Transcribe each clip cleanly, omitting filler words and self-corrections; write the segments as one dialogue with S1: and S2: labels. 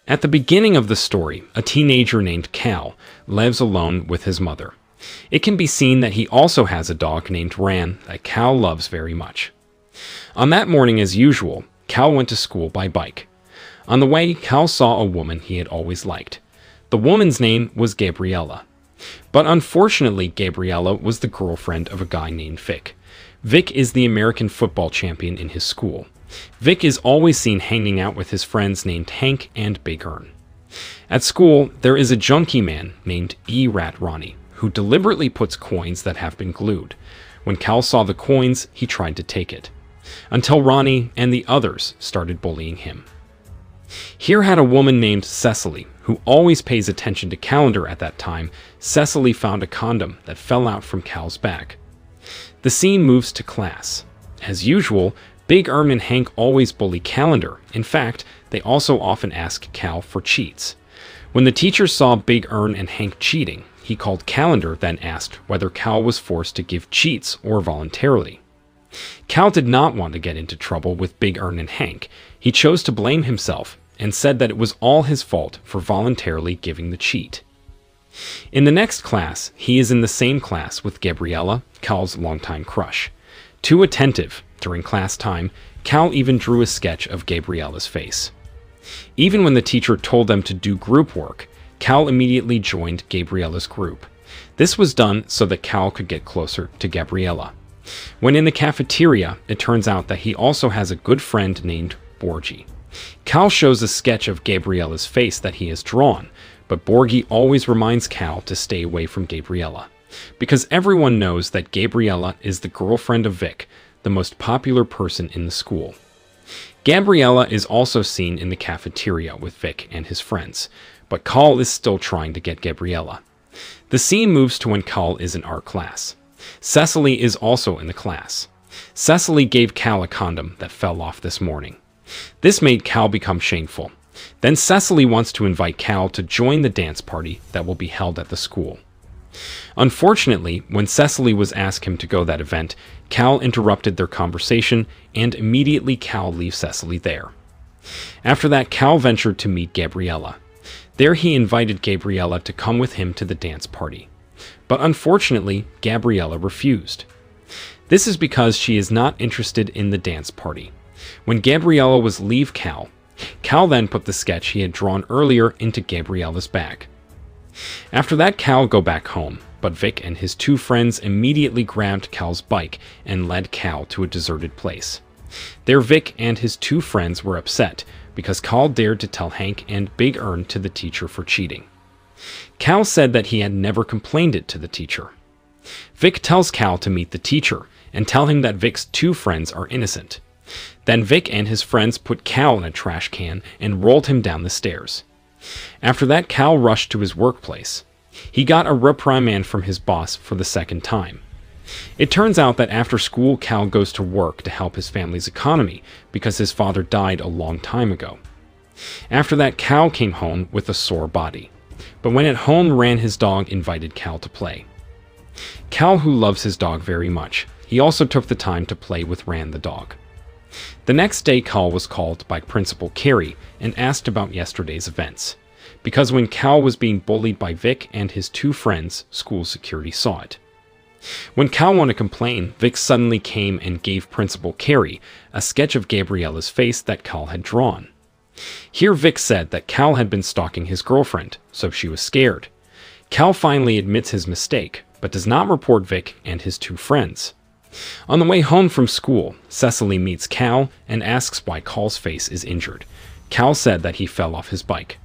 S1: At the beginning of the story, a teenager named Cal lives alone with his mother. It can be seen that he also has a dog named Ran that Cal loves very much. On that morning, as usual, Cal went to school by bike. On the way, Cal saw a woman he had always liked. The woman's name was Gabriella. But unfortunately, Gabriella was the girlfriend of a guy named Vic. Vic is the American football champion in his school. Vic is always seen hanging out with his friends named Hank and Big Ern. At school, there is a junkie man named E-Rat Ronnie, who deliberately puts coins that have been glued. When Cal saw the coins, he tried to take it, until Ronnie and the others started bullying him. Here had a woman named Cecily, who always pays attention to calendar at that time. Cecily found a condom that fell out from Cal's back. The scene moves to class. As usual, Big Ern and Hank always bully Calendar. In fact, they also often ask Cal for cheats. When the teacher saw Big Ern and Hank cheating, he called Calendar, then asked whether Cal was forced to give cheats or voluntarily. Cal did not want to get into trouble with Big Ern and Hank. He chose to blame himself and said that it was all his fault for voluntarily giving the cheat. In the next class, he is in the same class with Gabriella, Cal's longtime crush. Too attentive, during class time, Cal even drew a sketch of Gabriella's face. Even when the teacher told them to do group work, Cal immediately joined Gabriella's group. This was done so that Cal could get closer to Gabriella. When in the cafeteria, it turns out that he also has a good friend named Borgie. Cal shows a sketch of Gabriella's face that he has drawn, but Borgie always reminds Cal to stay away from Gabriella, because everyone knows that Gabriella is the girlfriend of Vic, the most popular person in the school. Gabriella is also seen in the cafeteria with Vic and his friends, but Cal is still trying to get Gabriella. The scene moves to when Cal is in art class. Cecily is also in the class. Cecily gave Cal a condom that fell off this morning. This made Cal become shameful. Then Cecily wants to invite Cal to join the dance party that will be held at the school. Unfortunately, when Cecily was asked him to go that event, Cal interrupted their conversation, and immediately Cal leaves Cecily there. After that, Cal ventured to meet Gabriella. There he invited Gabriella to come with him to the dance party. But unfortunately, Gabriella refused. This is because she is not interested in the dance party. When Gabriella was leave Cal then put the sketch he had drawn earlier into Gabriella's bag. After that, Cal go back home, but Vic and his two friends immediately grabbed Cal's bike and led Cal to a deserted place. There, Vic and his two friends were upset because Cal dared to tell Hank and Big Ern to the teacher for cheating. Cal said that he had never complained it to the teacher. Vic tells Cal to meet the teacher and tell him that Vic's two friends are innocent. Then Vic and his friends put Cal in a trash can and rolled him down the stairs. After that, Cal rushed to his workplace. He got a reprimand from his boss for the second time. It turns out that after school, Cal goes to work to help his family's economy because his father died a long time ago. After that, Cal came home with a sore body. But when at home, Ran, his dog, invited Cal to play. Cal, who loves his dog very much, he also took the time to play with Ran the dog. The next day, Cal was called by Principal Carey and asked about yesterday's events, because when Cal was being bullied by Vic and his two friends, school security saw it. When Cal wanted to complain, Vic suddenly came and gave Principal Carey a sketch of Gabriella's face that Cal had drawn. Here Vic said that Cal had been stalking his girlfriend, so she was scared. Cal finally admits his mistake, but does not report Vic and his two friends. On the way home from school, Cecily meets Cal and asks why Cal's face is injured. Cal said that he fell off his bike.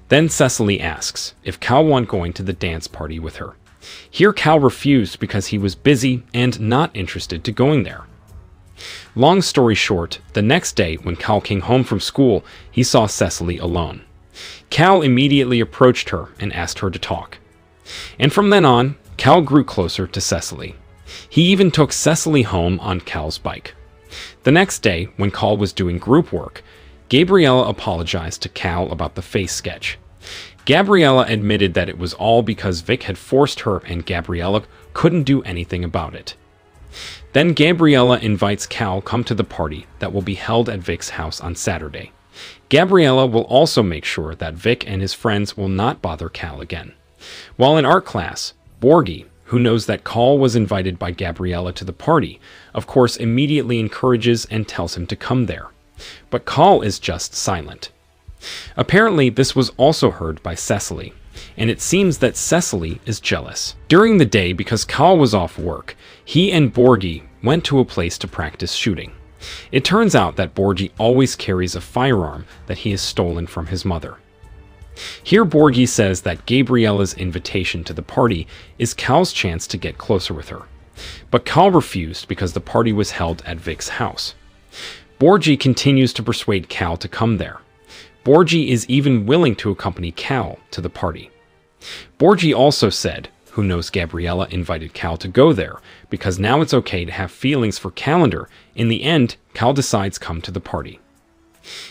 S1: Then Cecily asks if Cal wanted going to the dance party with her. Here Cal refused because he was busy and not interested to going there. Long story short, the next day when Cal came home from school, he saw Cecily alone. Cal immediately approached her and asked her to talk. And from then on, Cal grew closer to Cecily. He even took Cecily home on Cal's bike. The next day, when Cal was doing group work, Gabriella apologized to Cal about the face sketch. Gabriella admitted that it was all because Vic had forced her and Gabriella couldn't do anything about it. Then Gabriella invites Cal come to the party that will be held at Vic's house on Saturday. Gabriella will also make sure that Vic and his friends will not bother Cal again. While in art class, Borgie, who knows that Cal was invited by Gabriella to the party, of course immediately encourages and tells him to come there. But Cal is just silent. Apparently, this was also heard by Cecily, and it seems that Cecily is jealous. During the day, because Cal was off work, he and Borgie went to a place to practice shooting. It turns out that Borgie always carries a firearm that he has stolen from his mother. Here Borgie says that Gabriella's invitation to the party is Cal's chance to get closer with her. But Cal refused because the party was held at Vic's house. Borgie continues to persuade Cal to come there. Borgie is even willing to accompany Cal to the party. Borgie also said, who knows Gabriella invited Cal to go there, because now it's okay to have feelings for Calendar. In the end, Cal decides come to the party.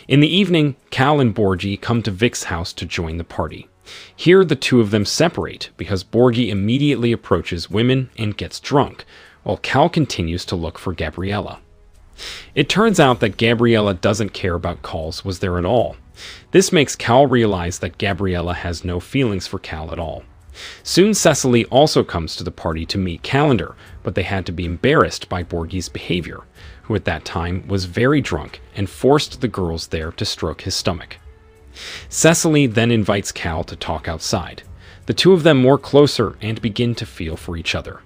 S1: In the evening, Cal and Borgie come to Vic's house to join the party. Here the two of them separate because Borgie immediately approaches women and gets drunk, while Cal continues to look for Gabriella. It turns out that Gabriella doesn't care about Cal's was there at all. This makes Cal realize that Gabriella has no feelings for Cal at all. Soon Cecily also comes to the party to meet Calendar, but they had to be embarrassed by Borgie's behavior, who at that time was very drunk and forced the girls there to stroke his stomach. Cecily then invites Cal to talk outside. The two of them more closer and begin to feel for each other.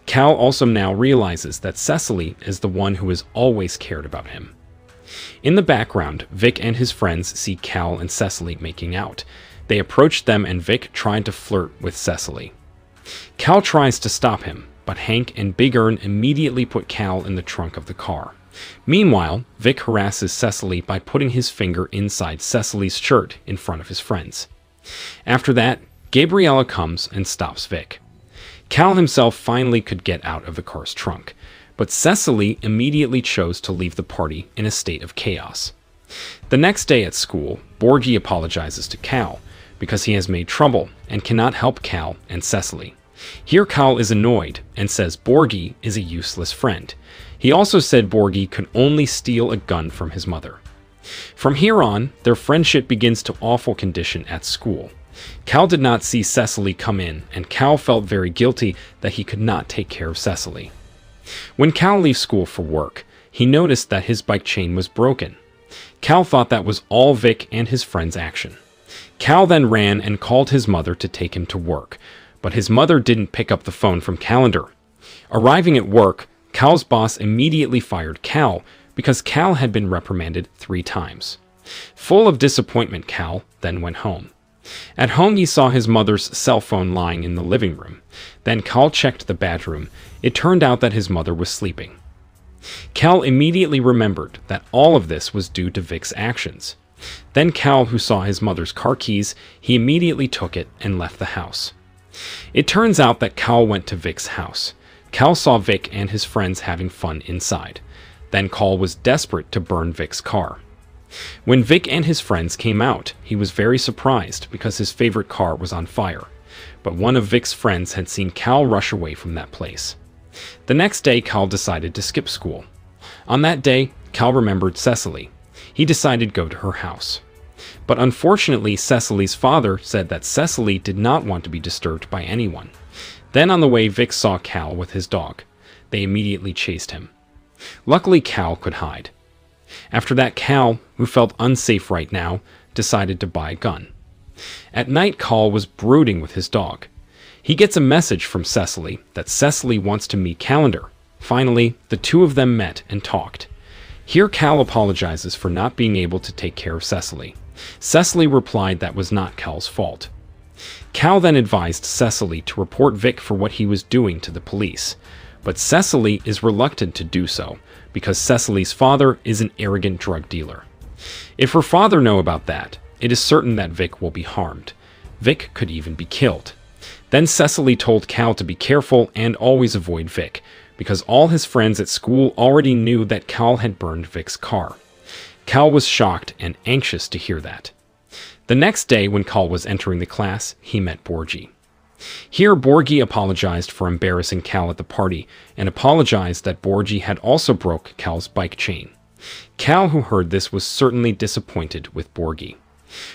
S1: Cal also now realizes that Cecily is the one who has always cared about him. In the background, Vic and his friends see Cal and Cecily making out. They approach them and Vic tried to flirt with Cecily. Cal tries to stop him, but Hank and Big Ern immediately put Cal in the trunk of the car. Meanwhile, Vic harasses Cecily by putting his finger inside Cecily's shirt in front of his friends. After that, Gabriella comes and stops Vic. Cal himself finally could get out of the car's trunk, but Cecily immediately chose to leave the party in a state of chaos. The next day at school, Borgie apologizes to Cal because he has made trouble and cannot help Cal and Cecily. Here Cal is annoyed and says Borgie is a useless friend. He also said Borgie could only steal a gun from his mother. From here on, their friendship begins to awful condition at school. Cal did not see Cecily come in, and Cal felt very guilty that he could not take care of Cecily. When Cal leaves school for work, he noticed that his bike chain was broken. Cal thought that was all Vic and his friend's action. Cal then ran and called his mother to take him to work, but his mother didn't pick up the phone from Calendar. Arriving at work, Cal's boss immediately fired Cal because Cal had been reprimanded 3 times. Full of disappointment, Cal then went home. At home, he saw his mother's cell phone lying in the living room. Then Cal checked the bedroom. It turned out that his mother was sleeping. Cal immediately remembered that all of this was due to Vic's actions. Then Cal, who saw his mother's car keys, he immediately took it and left the house. It turns out that Cal went to Vic's house. Cal saw Vic and his friends having fun inside. Then Cal was desperate to burn Vic's car. When Vic and his friends came out, he was very surprised because his favorite car was on fire. But one of Vic's friends had seen Cal rush away from that place. The next day, Cal decided to skip school. On that day, Cal remembered Cecily. He decided to go to her house. But unfortunately, Cecily's father said that Cecily did not want to be disturbed by anyone. Then on the way, Vic saw Cal with his dog. They immediately chased him. Luckily, Cal could hide. After that, Cal, who felt unsafe right now, decided to buy a gun. At night, Cal was brooding with his dog. He gets a message from Cecily that Cecily wants to meet Calendar. Finally, the two of them met and talked. Here Cal apologizes for not being able to take care of Cecily. Cecily replied that was not Cal's fault. Cal then advised Cecily to report Vic for what he was doing to the police. But Cecily is reluctant to do so because Cecily's father is an arrogant drug dealer. If her father knows about that, it is certain that Vic will be harmed. Vic could even be killed. Then Cecily told Cal to be careful and always avoid Vic, because all his friends at school already knew that Cal had burned Vic's car. Cal was shocked and anxious to hear that. The next day, when Cal was entering the class, he met Borgie. Here, Borgie apologized for embarrassing Cal at the party and apologized that Borgie had also broke Cal's bike chain. Cal, who heard this, was certainly disappointed with Borgie.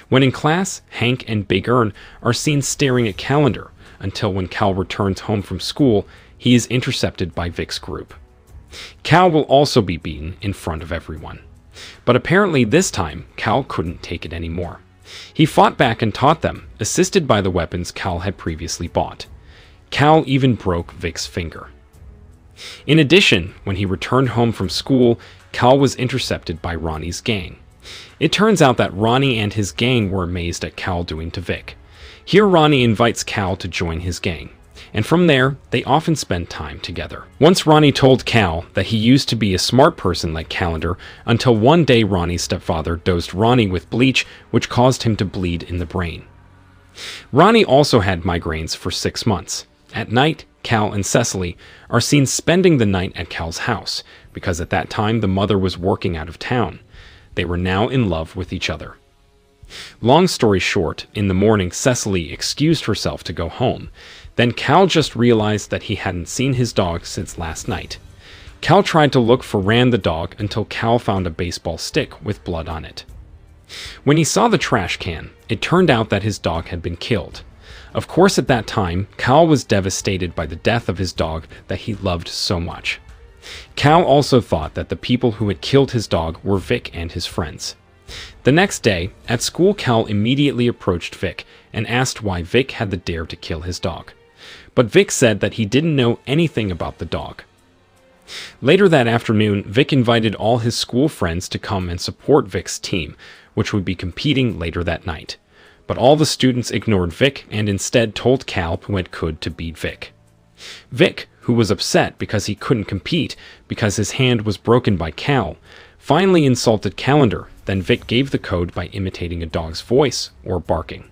S1: When in class, Hank and Big Ern are seen staring at Calendar until when Cal returns home from school, he is intercepted by Vic's group. Cal will also be beaten in front of everyone. But apparently this time, Cal couldn't take it anymore. He fought back and taught them, assisted by the weapons Cal had previously bought. Cal even broke Vic's finger. In addition, when he returned home from school, Cal was intercepted by Ronnie's gang. It turns out that Ronnie and his gang were amazed at Cal doing to Vic. Here Ronnie invites Cal to join his gang, and from there, they often spend time together. Once Ronnie told Cal that he used to be a smart person like Calendar, until one day Ronnie's stepfather dosed Ronnie with bleach, which caused him to bleed in the brain. Ronnie also had migraines for 6 months. At night, Cal and Cecily are seen spending the night at Cal's house, because at that time the mother was working out of town. They were now in love with each other. Long story short, in the morning Cecily excused herself to go home. Then Cal just realized that he hadn't seen his dog since last night. Cal tried to look for Rand the dog until Cal found a baseball stick with blood on it. When he saw the trash can, it turned out that his dog had been killed. Of course, at that time, Cal was devastated by the death of his dog that he loved so much. Cal also thought that the people who had killed his dog were Vic and his friends. The next day, at school, Cal immediately approached Vic and asked why Vic had the dare to kill his dog. But Vic said that he didn't know anything about the dog. Later that afternoon, Vic invited all his school friends to come and support Vic's team, which would be competing later that night. But all the students ignored Vic and instead told Cal what could to beat Vic. Vic, who was upset because he couldn't compete because his hand was broken by Cal, finally insulted Calendar. Then Vic gave the code by imitating a dog's voice or barking.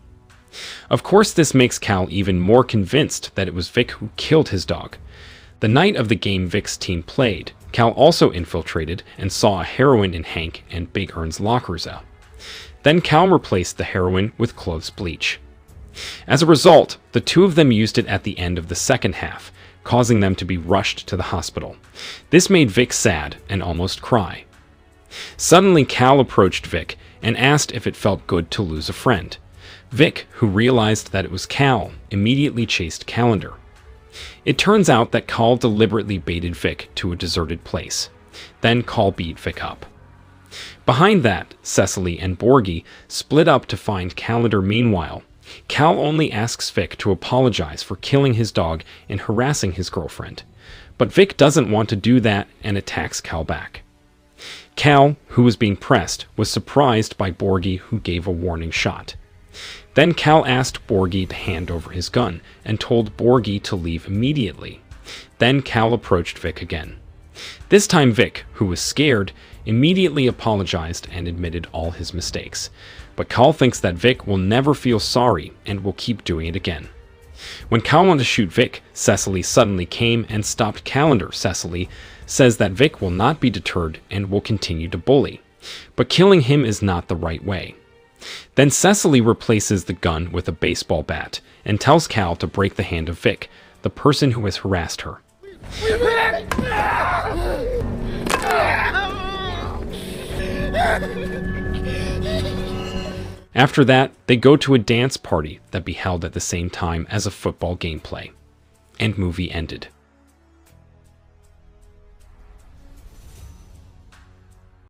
S1: Of course, this makes Cal even more convinced that it was Vic who killed his dog. The night of the game Vic's team played, Cal also infiltrated and saw a heroin in Hank and Big Ern's lockers out. Then Cal replaced the heroin with clothes bleach. As a result, the two of them used it at the end of the second half, causing them to be rushed to the hospital. This made Vic sad and almost cry. Suddenly, Cal approached Vic and asked if it felt good to lose a friend. Vic, who realized that it was Cal, immediately chased Calendar. It turns out that Cal deliberately baited Vic to a deserted place. Then Cal beat Vic up. Behind that, Cecily and Borgie split up to find Calendar. Meanwhile, Cal only asks Vic to apologize for killing his dog and harassing his girlfriend. But Vic doesn't want to do that and attacks Cal back. Cal, who was being pressed, was surprised by Borgie, who gave a warning shot. Then Cal asked Borgie to hand over his gun and told Borgie to leave immediately. Then Cal approached Vic again. This time Vic, who was scared, immediately apologized and admitted all his mistakes. But Cal thinks that Vic will never feel sorry and will keep doing it again. When Cal wanted to shoot Vic, Cecily suddenly came and stopped Calendar. Cecily says that Vic will not be deterred and will continue to bully. But killing him is not the right way. Then Cecily replaces the gun with a baseball bat and tells Cal to break the hand of Vic, the person who has harassed her. After that, they go to a dance party that be held at the same time as a football gameplay. And movie ended.